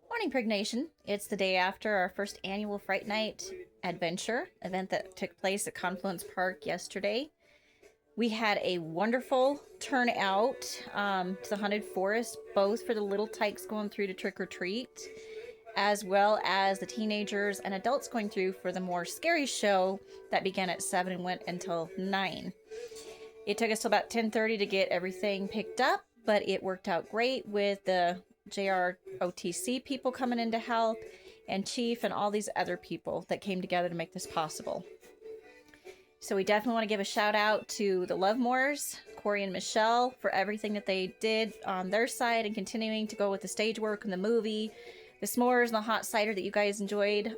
Morning, Prig Nation. It's the day after our first annual Fright Night adventure event that took place at Confluence Park yesterday. We had a wonderful turnout to the Haunted Forest, both for the little tykes going through to trick or treat, as well as the teenagers and adults going through for the more scary show that began at 7 and went until 9. It took us till about 10:30 to get everything picked up, but it worked out great with the JROTC people coming in to help, and Chief and all these other people that came together to make this possible. So we definitely want to give a shout out to the Lovemores, Corey and Michelle, for everything that they did on their side and continuing to go with the stage work and the movie, the s'mores and the hot cider that you guys enjoyed.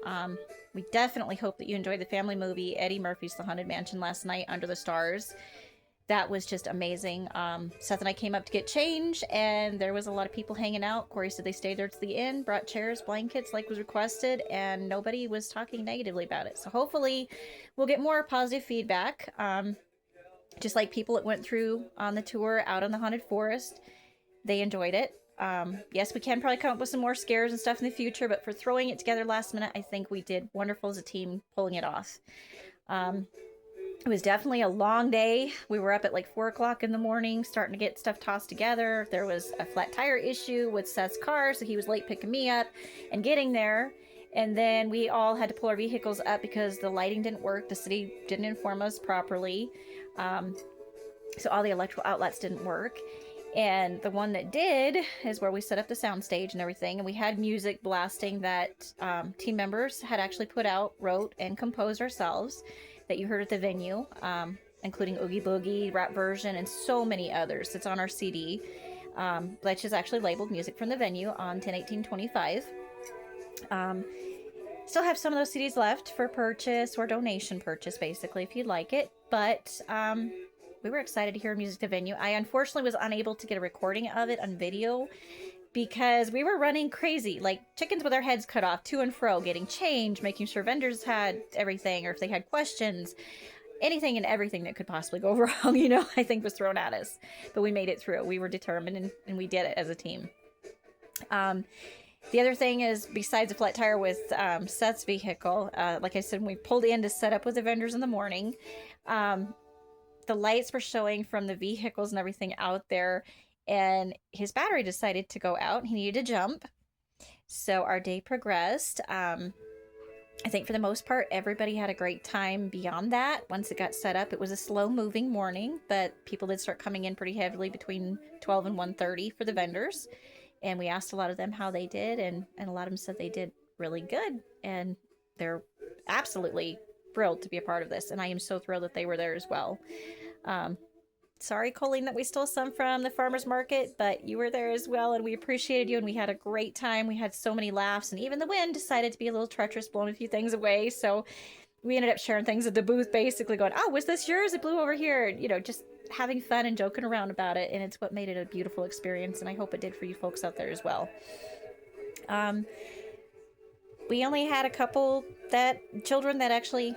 We definitely hope that you enjoyed the family movie Eddie Murphy's The Haunted Mansion last night, Under the Stars. That was just amazing. Seth and I came up to get change, and there was a lot of people hanging out. Corey said they stayed there to the end, brought chairs, blankets like was requested, and nobody was talking negatively about it. So hopefully we'll get more positive feedback. Just like people that went through on the tour out in the Haunted Forest, they enjoyed it. Yes, we can probably come up with some more scares and stuff in the future, but for throwing it together last minute, I think we did wonderful as a team pulling it off. It was definitely a long day. We were up at like 4 o'clock in the morning starting to get stuff tossed together. There was a flat tire issue with Seth's car, so he was late picking me up and getting there. And then we all had to pull our vehicles up because the lighting didn't work. The city didn't inform us properly. So all the electrical outlets didn't work. And the one that did is where we set up the sound stage and everything. And we had music blasting that team members had actually put out, wrote, and composed ourselves, that you heard at the venue, including Oogie Boogie, rap version, and so many others. It's on our CD, which is actually labeled Music from the Venue on 10/18/25. Still have some of those CDs left for purchase or donation purchase, basically, if you'd like it. But we were excited to hear Music to Venue. I unfortunately was unable to get a recording of it on video because we were running crazy, like chickens with our heads cut off, to and fro, getting change, making sure vendors had everything, or if they had questions, anything and everything that could possibly go wrong, I think was thrown at us. But we made it through. We were determined, and we did it as a team. The other thing is, besides the flat tire with Seth's vehicle, like I said, we pulled in to set up with the vendors in the morning. The lights were showing from the vehicles and everything out there, and his battery decided to go out. He needed to jump. So our day progressed. I think for the most part, everybody had a great time beyond that. Once it got set up, it was a slow moving morning, but people did start coming in pretty heavily between 12 and 1:30 for the vendors. And we asked a lot of them how they did, and a lot of them said they did really good. And they're absolutely thrilled to be a part of this. And I am so thrilled that they were there as well. Sorry, Colleen, that we stole some from the farmer's market, but you were there as well, and we appreciated you, and we had a great time. We had so many laughs, and even the wind decided to be a little treacherous, blowing a few things away. So we ended up sharing things at the booth, basically going, oh, was this yours? It blew over here. Just having fun and joking around about it, and it's what made it a beautiful experience, and I hope it did for you folks out there as well. We only had a couple children that actually